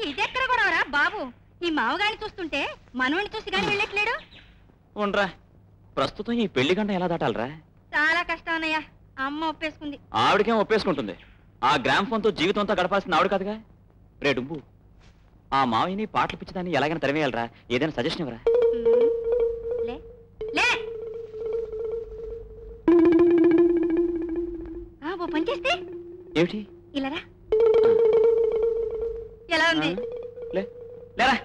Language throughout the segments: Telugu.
ఇదెక్కడ కూడా బాబు, ఈ మామగారిని చూస్తుంటే మనవని చూసి గాని వెళ్ళట్లేడు. ఉండరా, ప్రస్తుతం ఈ పెళ్లి గంట ఎలా దాటాలరా? చాలా కష్టం అన్నయ్య. అమ్మ ఒప్పేసుకుంది. ఆవిడకేం ఒప్పేసుకుంటుంది? ఆ గ్రామ్ ఫోన్ తో జీవితం అంతా గడపాల్సిన ఆవిడ కాదుగా. రే డుంబు, ఆ మావిని పాటలు పిచ్చిదాన్ని ఎలాగైనా తరివేయాలరా? ఏదైనా సజెషన్ ఇవ్వరా? ఓ పని చేస్తే ఏమిటి? ఇలారా. ఎలా ఉంది? లేరా,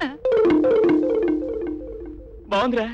బాగుందిరా.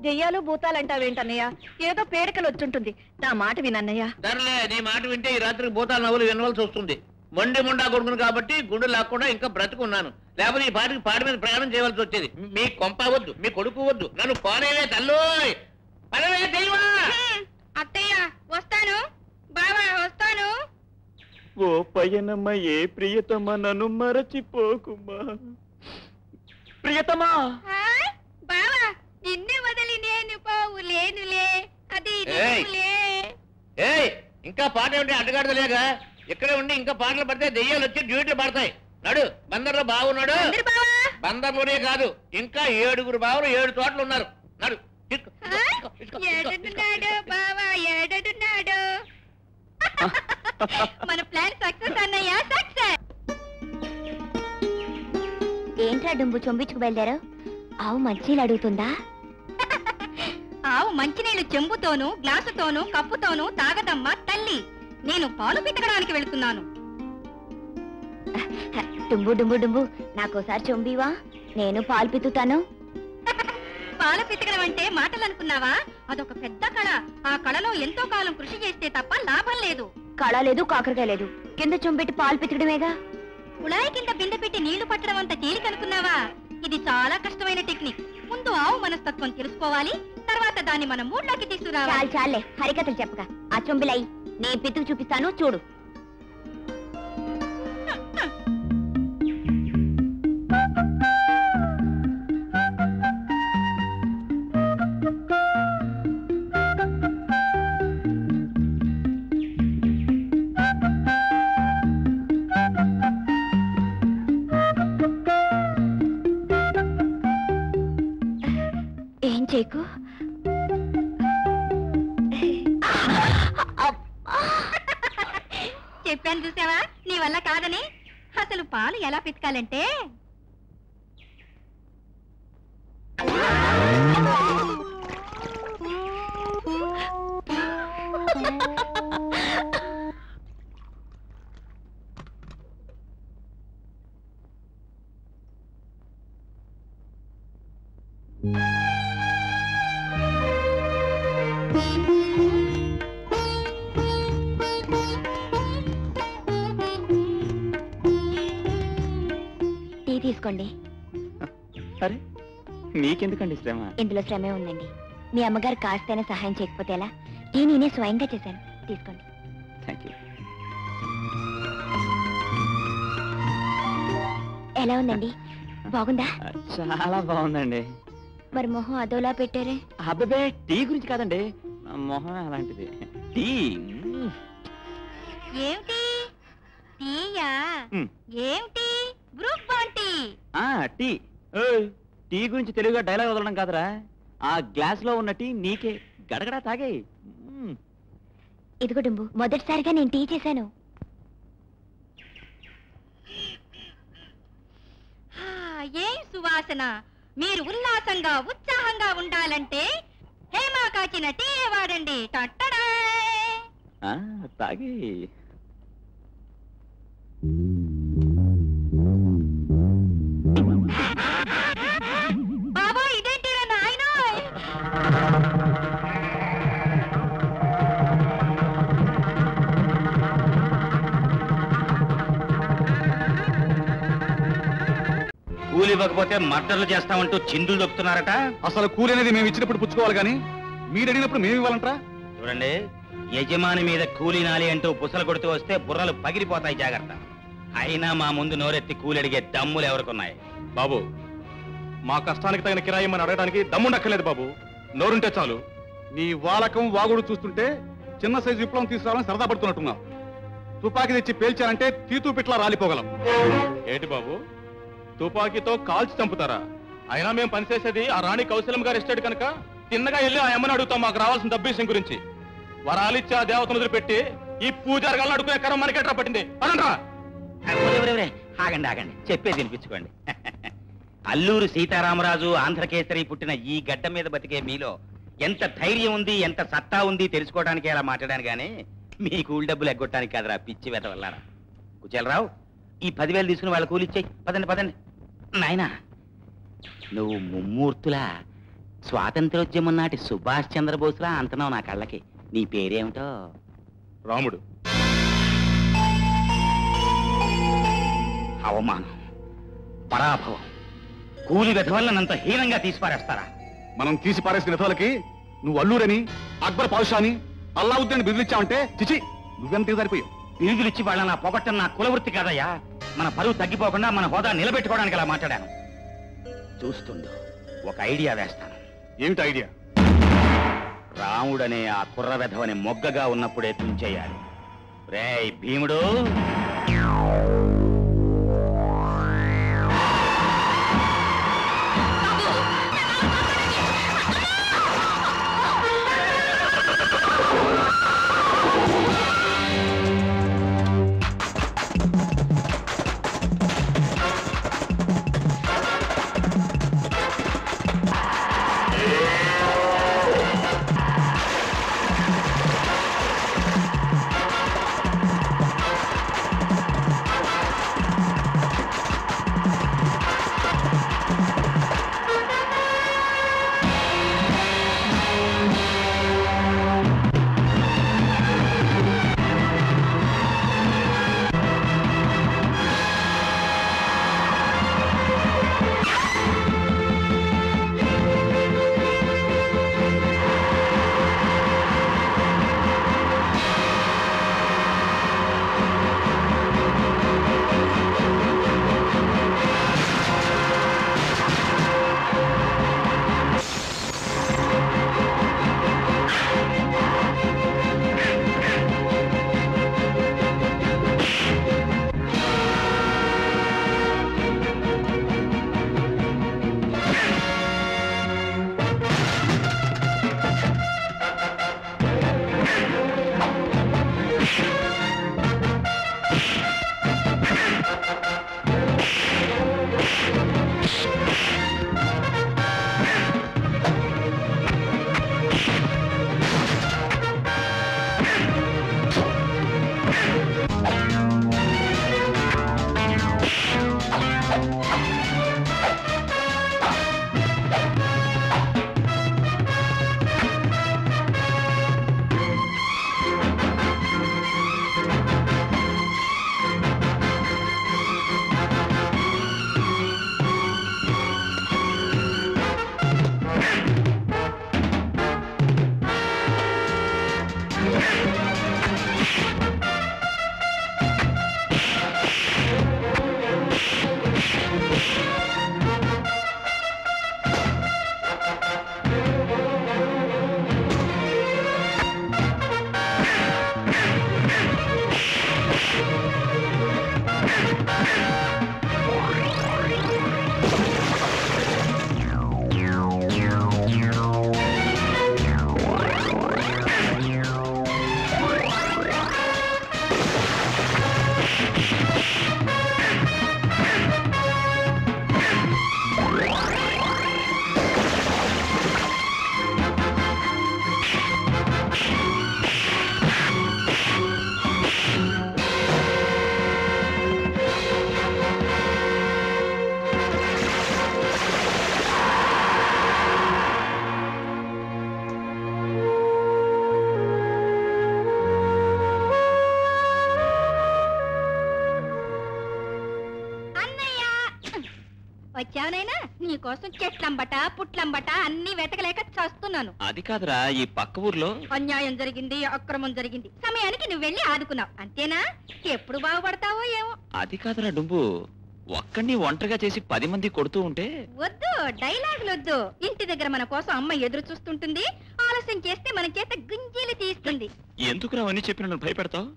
దెయ్యాలు భూతాలంటావేంటన్నయ్య? ఏదో పేడకలు వచ్చుంటుంది. నా మాట వినన్నయ్య. సర్లే, నీ మాట వింటే ఈ రాత్రికి భూతాల నవ్వులు వినవలసి వస్తుంది. మొండి ముండా కొడుకును కాబట్టి గుండె లాక్కుండా ఇంకా బ్రతుకున్నాను. లేకపోతే ఈ పాటికి పాడి మీద ప్రయాణం చేయవలసి వచ్చేది. మీ కొంప వద్దు, మీ కొడుకు వద్దు, నన్ను పోనేవే తల్లోయ్. పదవే దైవా. అత్తయ్య వస్తాను, బావా వస్తాను. ఓ పయనమ్మ ఏ ప్రియతమ నన్ను మరచిపోకుమా. ప్రియతమా బావా, నిన్ను వదిలి నేను పోవులేనులే. అది ఇంకా పాట ఏమిటి అడ్డగాడలేగా? ఇక్కడే ఉండి ఇంకా పాటలు పడితే దెయ్యాలు వచ్చి డ్యూటీలు పడతాయి. నడు, బందర్లో బావున్నాడు. బందర్లోనే కాదు, ఇంకా 7 బావులు 7 చోట్ల ఉన్నారు. నడు. మన ప్లాన్ సక్సెస్ అన్నయ్య, సక్సెస్. ఏంట్రా డుంబు చొంబించుకు బయలుదేరు? ఆవు మంచినీళ్ళు అడుగుతుందా? ఆవు మంచినీళ్లు చెంబుతోనూ గ్లాసుతోనూ కప్పుతోనూ తాగదమ్మా తల్లి. నేను పాలు పితకడానికి వెళుతున్నాను. డుంబు డుంబు డుంబు, నాకోసారి చొంబివా? నేను పాలు పితుతాను. పాలు పితకడం అంటే మాటలు అనుకున్నావా? అదొక పెద్ద కళ. ఆ కళలో ఎంతో కాలం కృషి చేస్తే తప్ప లాభం లేదు. కళ లేదు, కాకరకాయ లేదు. కింద చొంబెట్టి పాలు పితకడమేగా. కుళాయి కింద బిందె పెట్టి నీళ్లు పట్టడం అంత తేలికనుకున్నావా? ఇది చాలా కష్టమైన టెక్నిక్. ముందు ఆవు మనస్తత్వం తెలుసుకోవాలి, తర్వాత దాన్ని మన మూడ్లోకి తీసుకురావాలి. చాలే హరికథలు చెప్పక, ఆ చొంబిలై నేను పితుకు చూపిస్తాను, చూడు. ఏం చేయకు. చెప్పాను చూసావా, నీ వల్ల కాదని. అసలు పాలు ఎలా పితకాలంటే టీ తీసుకోండి. అరే మీకెందుకండి శ్రమ? ఇందులో శ్రమే ఉందండి. మీ అమ్మగారు కాస్తైనా సహాయం చేయకపోతే ఎలా? టీ నేనే స్వయంగా చేశాను. తీసుకోండి. Thank you. ఎలా ఉందండి? బాగుందా? చాలా బాగుందండి. మరి మొహం అదోలా పెట్టారే? అబ్బే టీ గురించి కాదండి, నా మొహం అలాంటిది. టీ ఏమిటి టీయా? మ్. ఏమిటి గ్రూప్ బాండ్ టీ? టీ. ఏయ్, టీ గురించి తెలుగుగా డైలాగ్ వదలడం కాదురా, ఆ గ్లాస్ లో ఉన్న టీ నీకే, గడగడా తాగే. ఇదిగో డుంబు, మొదటిసారిగా నేను టీ చేశాను. ఏం సువాసన! మీరు ఉల్లాసంగా ఉత్సాహంగా ఉండాలంటే హేమా కాచిన టీ వాడండి. టట్టడా! తాగే. బాబా ఇదేంటిరా నాయనోయ్! కూలి ఇవ్వకపోతే మర్డర్లు చేస్తామంటూ చిందులు దొక్కుతున్నారట. అసలు కూలి అనేది మేము ఇచ్చినప్పుడు పుచ్చుకోవాలి కానీ మీరు అడిగినప్పుడు మేము ఇవ్వాలంటారా? చూడండి, యజమాని మీద కూలీ నాలి అంటూ పుసలు కొడుతూ వస్తే బుర్రలు పగిలిపోతాయి, జాగ్రత్త. అయినా మా ముందు నోరెత్తి కూలి అడిగే దమ్ములు ఎవరికున్నాయి? బాబు, మా కష్టానికి తగిన కిరాయి అని అడగడానికి దమ్ముండక్కర్లేదు బాబు, నోరుంటే చాలు. నీ వాలకం వాగుడు చూస్తుంటే చిన్న సైజు విప్లవం తీసుకురావాలని సరదా పడుతున్నట్టున్నావు. తుపాకీ తెచ్చి పేల్చారంటే తీతూ పిట్లా రాలిపోగలం. ఏంటి బాబు, తుపాకీతో కాల్చి చంపుతారా? అయినా మేము పనిచేసేది ఆ రాణి కౌశలం గారి ఎస్టేట్ కనుక తిన్నగా వెళ్ళి ఆ అమ్మని అడుగుతాం మాకు రావాల్సిన డబ్బు విషయం గురించి. వరాలిచ్చి ఆ దేవతను వదిలిపెట్టి ఈ పూజారిగాలను అడుగునే కరం మనకెట్రా పట్టింది? అనంట్రా. ఆగండి ఆగండి, చెప్పేది వినిపించుకోండి. అల్లూరు సీతారామరాజు ఆంధ్రకేసరి పుట్టిన ఈ గడ్డ మీద బతికే మీలో ఎంత ధైర్యం ఉంది, ఎంత సత్తా ఉంది తెలుసుకోవడానికి అలా మాట్లాడాను గానీ మీ కూలి డబ్బులు ఎగ్గొట్టడానికి కాదురా పిచ్చి వెతవల్లారా. కుచేలరావు, ఈ 10,000 తీసుకుని వాళ్ళ కూలిచ్చాయి. పదండి పదండి. నాయనా, నువ్వు ముమ్మూర్తులా స్వాతంత్రోద్యమం నాటి సుభాష్ చంద్రబోస్లా అంటున్నావు నా కళ్ళకి. నీ పేరేమిటో? రాముడు. అవమానం, పరాభవం, కూలి వెధవలనంత హీనంగా తీసిపారేస్తారా? మనం తీసి పారేసిన విధవులకి నువ్వు అల్లూరని, అక్బర్ పాషాని, అల్లావుద్దీన్ బిరుదిచ్చావంటే చిచి నువ్వెంత సరిపోయావు. బిరుదులిచ్చి వాళ్ళ నా పొగట్టం నా కులవృత్తి కాదయ్యా. మన పరువు తగ్గిపోకుండా మన హోదా నిలబెట్టుకోవడానికి అలా మాట్లాడాను. చూస్తుండు, ఒక ఐడియా వేస్తాను. ఏమిటి ఐడియా? రాముడనే ఆ కుర్ర వెధవని మొగ్గగా ఉన్నప్పుడే తుంచేయాలి. రేయ్ భీముడు, వచ్చావనైనా నీకోసం చెట్లంబట పుట్లంబట అన్ని వెతకలేక చస్తున్నాను. అది కాదురా, ఈ పక్క ఊర్లో అన్యాయం జరిగింది, అక్రమం జరిగింది, సమయానికి నువ్వు వెళ్ళి ఆదుకున్నావు అంతేనా? ఎప్పుడు బాగుపడతావో ఏమో. అది కాదురా డుంబు, ఒక్కడిని ఒంటరిగా చేసి 10 మంది కొడుతూ ఉంటే. వద్దు, డైలాగులు వద్దు. ఇంటి దగ్గర మన కోసం అమ్మ ఎదురు చూస్తుంటుంది, ఆలస్యం చేస్తే మన చేత గుంజీలు తీస్తుంది. ఎందుకురా అవన్నీ చెప్పి నన్ను భయపెడతావు?